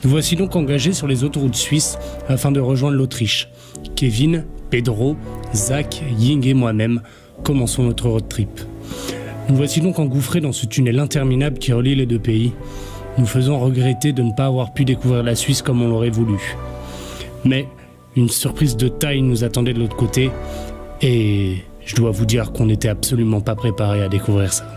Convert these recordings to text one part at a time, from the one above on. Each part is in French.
Nous voici donc engagés sur les autoroutes suisses afin de rejoindre l'Autriche. Kevin, Pedro, Zach, Ying et moi-même commençons notre road trip. Nous voici donc engouffrés dans ce tunnel interminable qui relie les deux pays, nous faisant regretter de ne pas avoir pu découvrir la Suisse comme on l'aurait voulu. Mais une surprise de taille nous attendait de l'autre côté et je dois vous dire qu'on n'était absolument pas préparé à découvrir ça.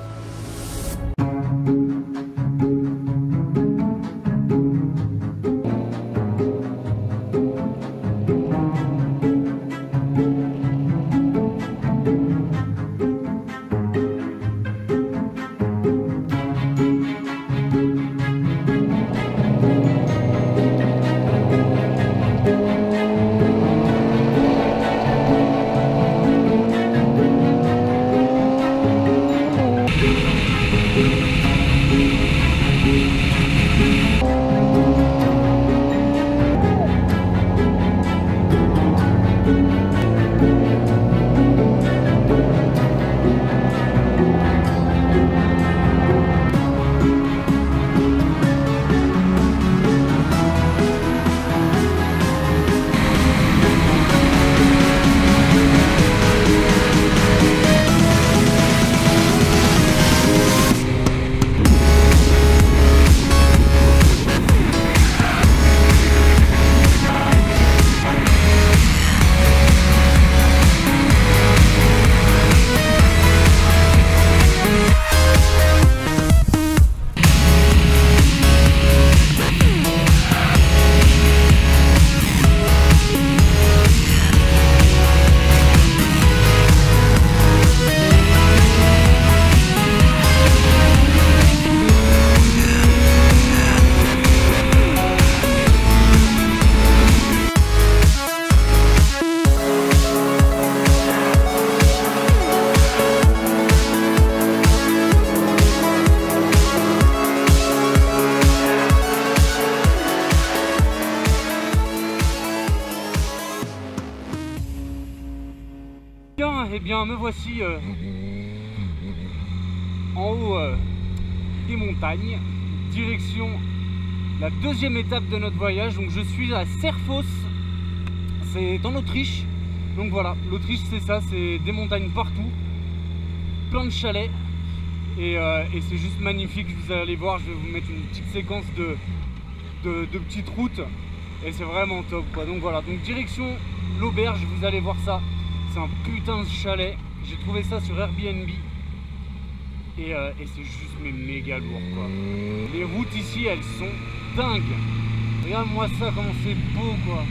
Eh bien, me voici en haut des montagnes, direction la deuxième étape de notre voyage. Donc je suis à Serfoss, c'est en Autriche. Donc voilà, l'Autriche c'est ça, c'est des montagnes partout, plein de chalets et c'est juste magnifique. Vous allez voir, je vais vous mettre une petite séquence de petites routes et c'est vraiment top quoi. Donc voilà, donc direction l'auberge, vous allez voir ça. C'est un putain de chalet, j'ai trouvé ça sur Airbnb et c'est juste mais méga lourd quoi. Les routes ici elles sont dingues. Regarde-moi ça, comment c'est beau quoi.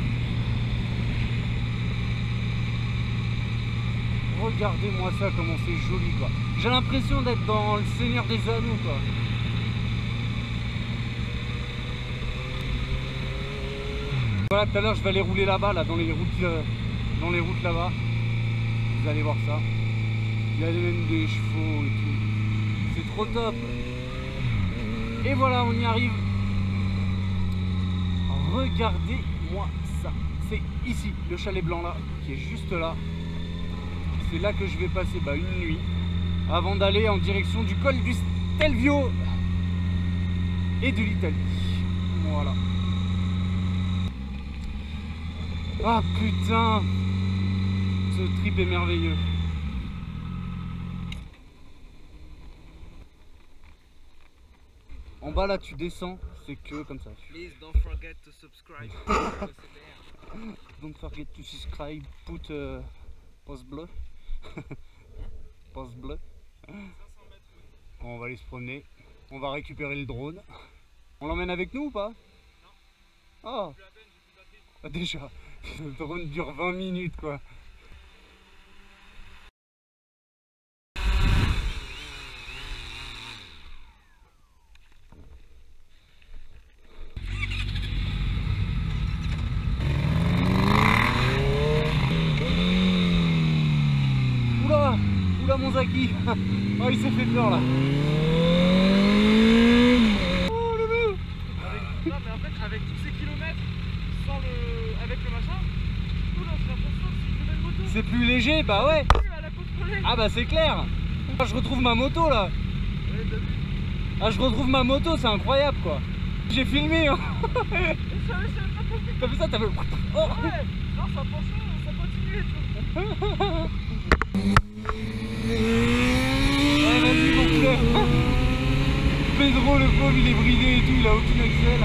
Regardez-moi ça, comment c'est joli quoi. J'ai l'impression d'être dans le Seigneur des Anneaux quoi. Voilà, tout à l'heure je vais aller rouler là-bas, là, dans les routes là-bas. Vous allez voir ça. Il y a même des chevaux et tout. C'est trop top. Et voilà, on y arrive. Regardez-moi ça. C'est ici, le chalet blanc là, qui est juste là. C'est là que je vais passer une nuit. Avant d'aller en direction du col du Stelvio et de l'Italie. Voilà. Ah putain! Ce trip est merveilleux. En bas là tu descends, c'est que comme ça. Please don't forget to subscribe. Don't forget to subscribe. Put post bleu. Post bleu. On va aller se promener. On va récupérer le drone. On l'emmène avec nous ou pas? Non. Oh. Déjà, le drone dure 20 minutes quoi. Oula mon Zaki. Oh il s'est fait peur là. Oh le loup. Non mais en fait avec tous ces kilomètres, sans avec le machin, oula j'ai l'impression que c'est une nouvelle moto. C'est plus léger, bah ouais. Ah bah c'est clair. Ah, je retrouve ma moto là. Ouais, t'as vu. Ah je retrouve ma moto, c'est incroyable quoi. J'ai filmé hein. T'as vu ça, t'as vu. Oh. Ouais, non, ça penchait, ça continuait, tu vois. Ouais, vas-y mon frère. Pedro le pauvre il est bridé et tout, il a aucune axelle.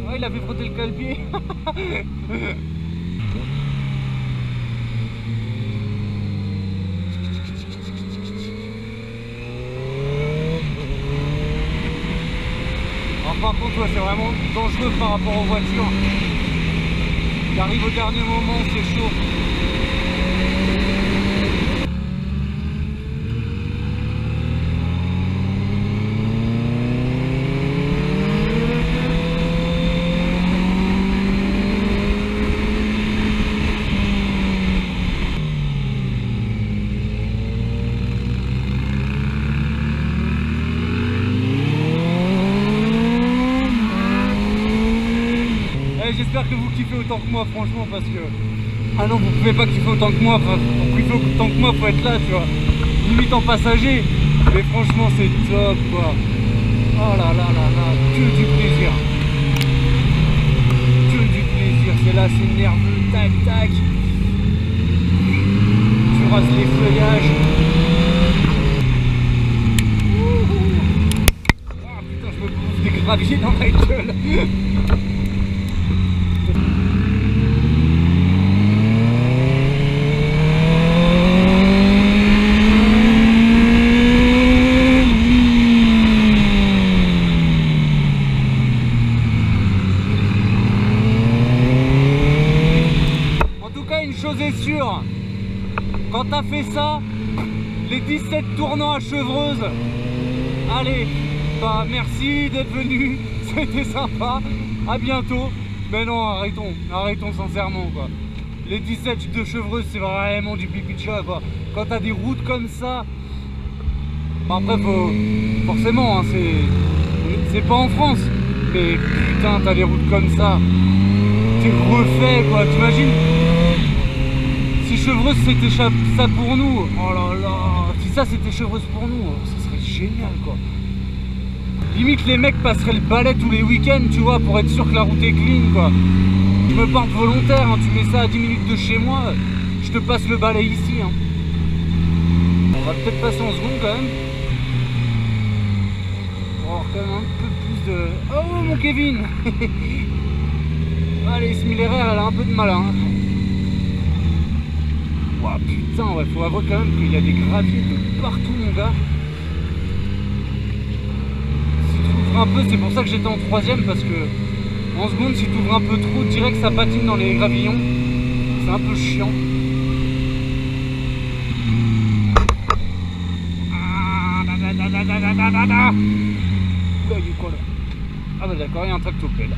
Oh, il a fait frotter le cale-pied. Par contre, ouais, c'est vraiment dangereux par rapport aux voitures. Il arrive au dernier moment, c'est chaud. J'espère que vous kiffez autant que moi franchement parce que... Ah non vous pouvez pas kiffer autant que moi, enfin, pour kiffer autant que moi faut être là tu vois. Limite en passager. Mais franchement c'est top quoi. Oh là là là là, que du plaisir. Que du plaisir, c'est là, c'est nerveux, tac tac. Tu rases les feuillages. Ah putain je me bouffe des graviers dans la gueule. Quand t'as fait ça, les 17 tournants à Chevreuse, allez, bah merci d'être venu, c'était sympa, à bientôt. Mais non, arrêtons sincèrement quoi. Les 17 de Chevreuse c'est vraiment du pipi de chat quoi. Quand t'as des routes comme ça, bah après faut, forcément hein, c'est pas en France, mais putain t'as des routes comme ça, t'es refait quoi, t'imagines? Si Chevreuse c'était ça pour nous, oh là là, si ça c'était Chevreuse pour nous, ça serait génial quoi. Limite les mecs passeraient le balai tous les week-ends tu vois pour être sûr que la route est clean quoi. Je me porte volontaire, hein, tu mets ça à 10 minutes de chez moi, je te passe le balai ici. Hein. On va peut-être passer en seconde quand même. On va avoir quand même un peu plus de... Oh mon Kevin. Allez, Smilerer elle a un peu de malin. Hein. Oh, putain, ouais, faut avouer quand même qu'il y a des graviers de partout mon gars. Si tu ouvres un peu, c'est pour ça que j'étais en troisième parce que en seconde si tu ouvres un peu trop, direct ça patine dans les gravillons. C'est un peu chiant. Là il est quoi là? Ah bah d'accord, il y a un tractopelle.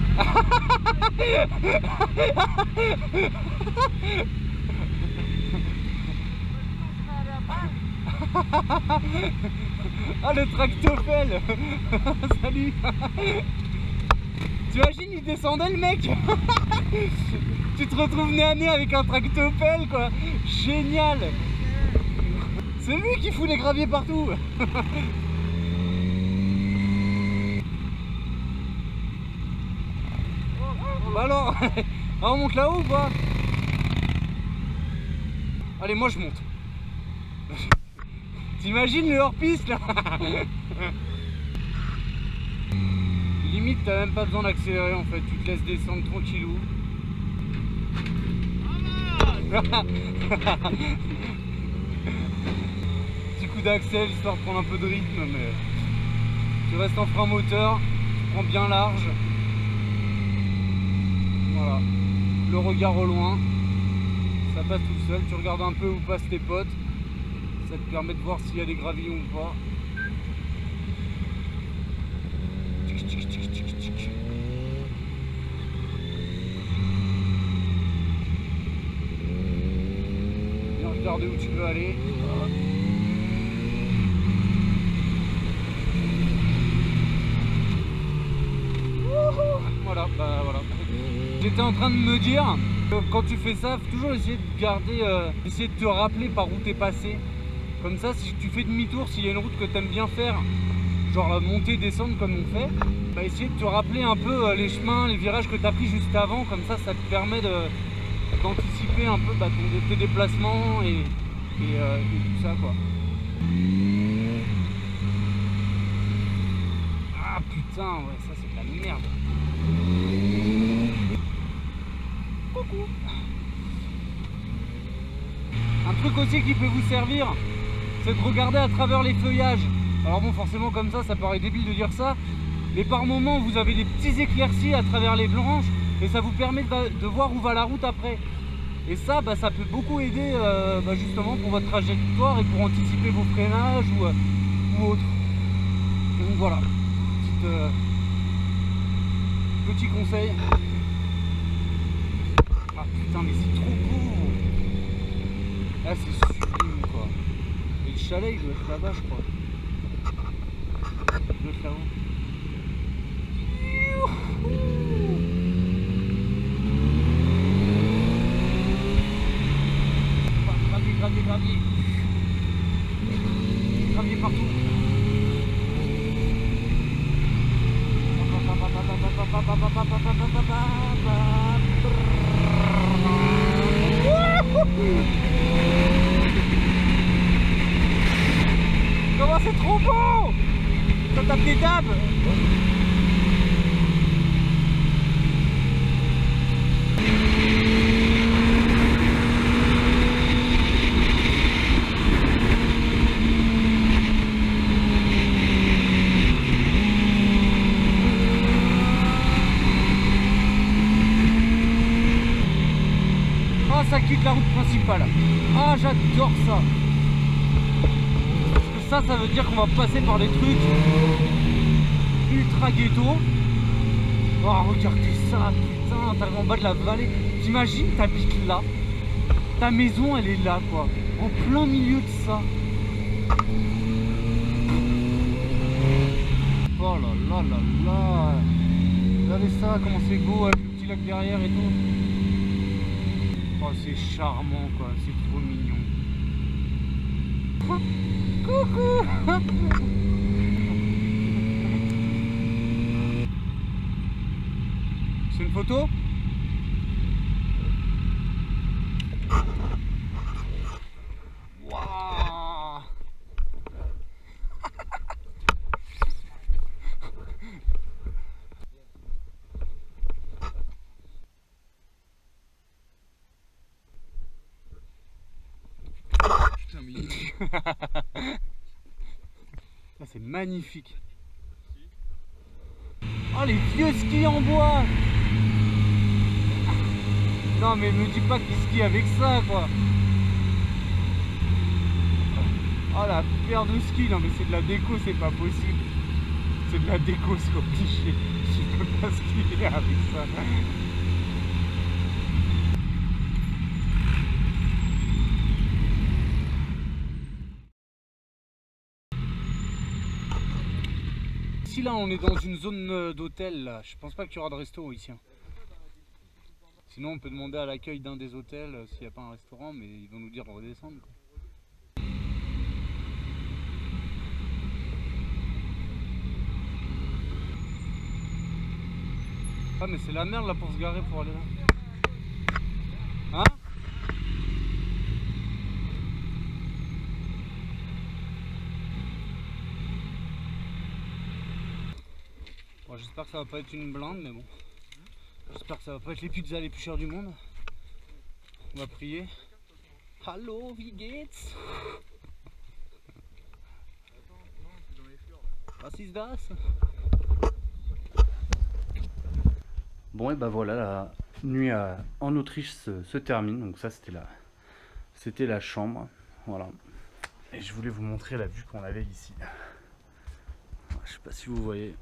Ah le tractopelle. Salut. T'imagines il descendait le mec. Tu te retrouves nez à nez avec un tractopelle quoi. Génial. C'est lui qui fout les graviers partout. Bah alors, on monte là-haut ou pas? Allez moi je monte. T'imagines le hors-piste là. Limite t'as même pas besoin d'accélérer en fait, tu te laisses descendre tranquillou. Petit coup d'accel histoire de prendre un peu de rythme, mais tu restes en frein moteur, tu prends bien large. Voilà, le regard au loin, ça passe tout seul, tu regardes un peu où passent tes potes. Ça te permet de voir s'il y a des gravillons ou pas. Viens regarder où tu veux aller. Voilà, bah voilà. J'étais en train de me dire que quand tu fais ça, faut toujours essayer de garder, essayer de te rappeler par où t'es passé. Comme ça, si tu fais demi-tour, s'il y a une route que tu aimes bien faire, genre monter, descendre comme on fait, bah essayer de te rappeler un peu les chemins, les virages que tu as pris juste avant, comme ça te permet d'anticiper un peu tes déplacements et tout ça quoi. Ah putain, ouais, ça c'est de la merde. Coucou. Un truc aussi qui peut vous servir, c'est de regarder à travers les feuillages. Alors bon, forcément comme ça paraît débile de dire ça, mais par moments vous avez des petits éclaircies à travers les branches et ça vous permet de voir où va la route après. Et ça, ça peut beaucoup aider justement pour votre trajectoire et pour anticiper vos freinages ou autre. Donc voilà, petit conseil. Ah putain, mais c'est trop beau. Là c'est sublime quoi. Et le chalet il doit être là-bas je crois. Il doit être là-haut. Gravier. Gravier partout. Comment c'est trop beau! Ça tape des tables! Ça quitte la route principale. Ah j'adore ça. Parce que ça veut dire qu'on va passer par des trucs ultra ghetto. Oh regardez ça, putain, t'arrives en bas de la vallée. T'imagines, t'habites là. Ta maison elle est là quoi. En plein milieu de ça. Oh là là là là. Regardez ça, comment c'est beau avec le petit lac derrière et tout. Oh c'est charmant quoi, c'est trop mignon. Coucou. C'est une photo? Waouh. Là c'est magnifique. Oh les vieux skis en bois. Non mais me dis pas qu'ils skient avec ça quoi. Oh la paire de skis, non mais c'est de la déco, c'est pas possible. C'est de la déco, c'est obligé. Je peux pas skier avec ça. Ici là on est dans une zone d'hôtel là, je pense pas qu'il y aura de resto ici. Sinon on peut demander à l'accueil d'un des hôtels s'il n'y a pas un restaurant, mais ils vont nous dire de redescendre quoi. Ah mais c'est la merde là pour se garer pour aller là. Hein? Bon, j'espère que ça va pas être une blinde, mais bon. J'espère que ça va pas être les pizzas les plus chères du monde. On va prier. Hallo, wie geht's? Was ist das? Bon et bah voilà, la nuit en Autriche se termine. Donc ça c'était la chambre. Voilà. Et je voulais vous montrer la vue qu'on avait ici. Je sais pas si vous voyez.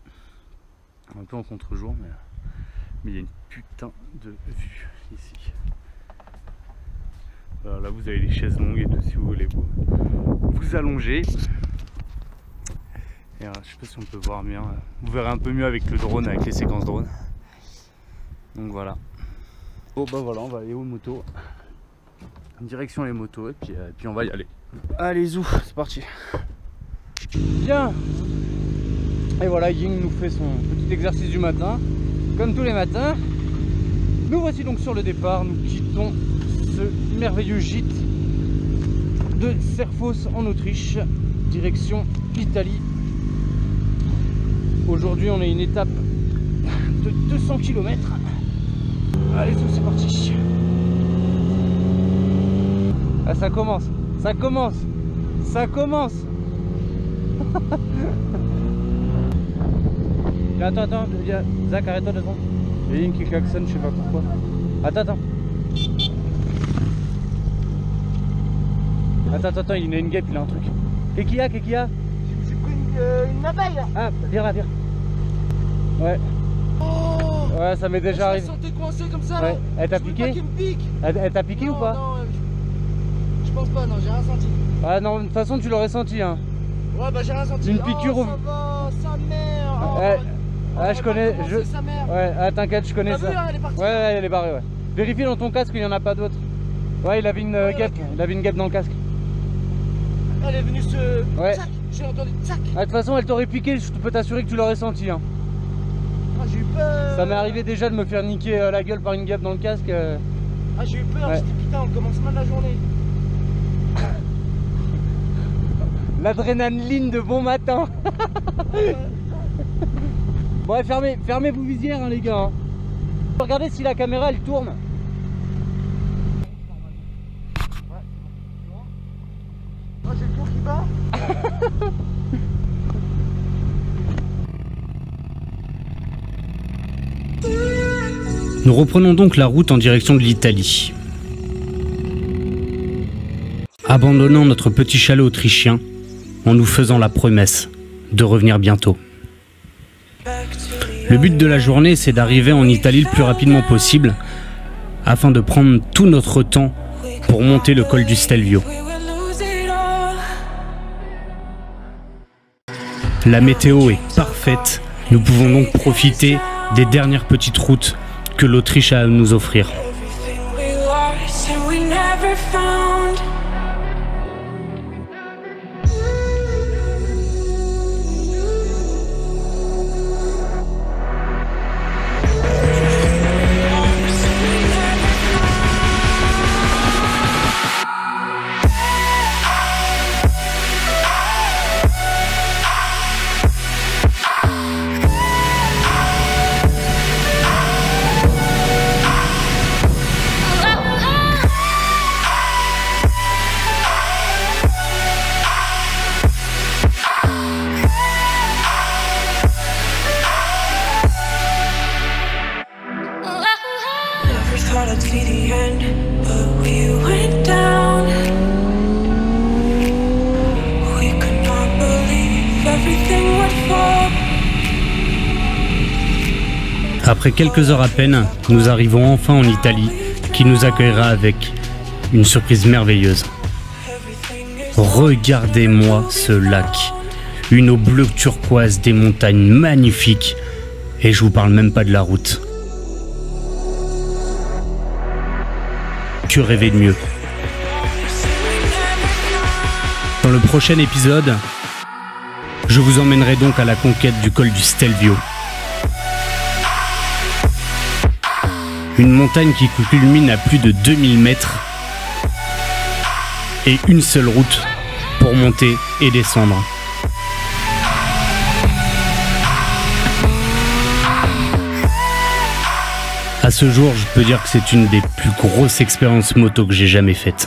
Un peu en contre-jour, mais il y a une putain de vue ici. Alors là vous avez les chaises longues et tout si vous voulez vous allonger. Et je sais pas si on peut voir bien. Vous verrez un peu mieux avec le drone, avec les séquences drone. Donc voilà. Bon bah voilà, on va aller aux motos. Direction les motos et puis on va y aller. Allez zou, c'est parti. Bien. Et voilà, Ying nous fait son petit exercice du matin. Comme tous les matins. Nous voici donc sur le départ. Nous quittons ce merveilleux gîte de Serfoss en Autriche, direction l'Italie. Aujourd'hui on a une étape de 200 km. Allez tout, c'est parti. Ah, ça commence, ça commence, ça commence. Attends, Zach, arrête-toi 2 secondes. Il y a une qui klaxonne, je sais pas pourquoi. Attends, il y a une guêpe, il a un truc. Qu'est-ce qu'il y a? J'ai pris une abeille là. Ah, viens là. Ouais. Oh, ouais, ça m'est déjà arrivé. Je me sentais coincé comme ça. Ouais. Là. Elle t'a piqué? Elle t'a piqué non, ou pas? Non, je pense pas, non, j'ai rien senti. Ah non, de toute façon tu l'aurais senti hein. Ouais, bah j'ai rien senti. Une piqûre oh, au... ça va, sa mère. Oh, ah, je connais. sa mère. Ouais, ah, t'inquiète, je connais T'as ça. vu, hein, elle est partie. Ouais, elle est barrée, ouais. Vérifie dans ton casque, il n'y en a pas d'autres. Ouais, il avait une guêpe. Il avait une guêpe dans le casque. Elle est venue se... Ouais. Tchac, j'ai entendu tchac. Ah, de toute façon, elle t'aurait piqué, je peux t'assurer que tu l'aurais senti. Hein. Ah, j'ai eu peur. Ça m'est arrivé déjà de me faire niquer la gueule par une guêpe dans le casque. Ah, j'ai eu peur, ouais. J'étais putain, on commence mal la journée. L'adrénaline de bon matin. Bon, ouais, fermez vos visières, hein, les gars. Hein. Regardez si la caméra elle tourne. Oh, j'ai le cœur qui bat. Nous reprenons donc la route en direction de l'Italie. Abandonnant notre petit chalet autrichien en nous faisant la promesse de revenir bientôt. Le but de la journée, c'est d'arriver en Italie le plus rapidement possible afin de prendre tout notre temps pour monter le col du Stelvio. La météo est parfaite, nous pouvons donc profiter des dernières petites routes que l'Autriche a à nous offrir. Après quelques heures à peine, nous arrivons enfin en Italie, qui nous accueillera avec une surprise merveilleuse. Regardez-moi ce lac, une eau bleue turquoise, des montagnes magnifiques, et je vous parle même pas de la route. Que rêver de mieux? Dans le prochain épisode, je vous emmènerai donc à la conquête du col du Stelvio. Une montagne qui culmine à plus de 2000 mètres et une seule route pour monter et descendre. À ce jour, je peux dire que c'est une des plus grosses expériences moto que j'ai jamais faites.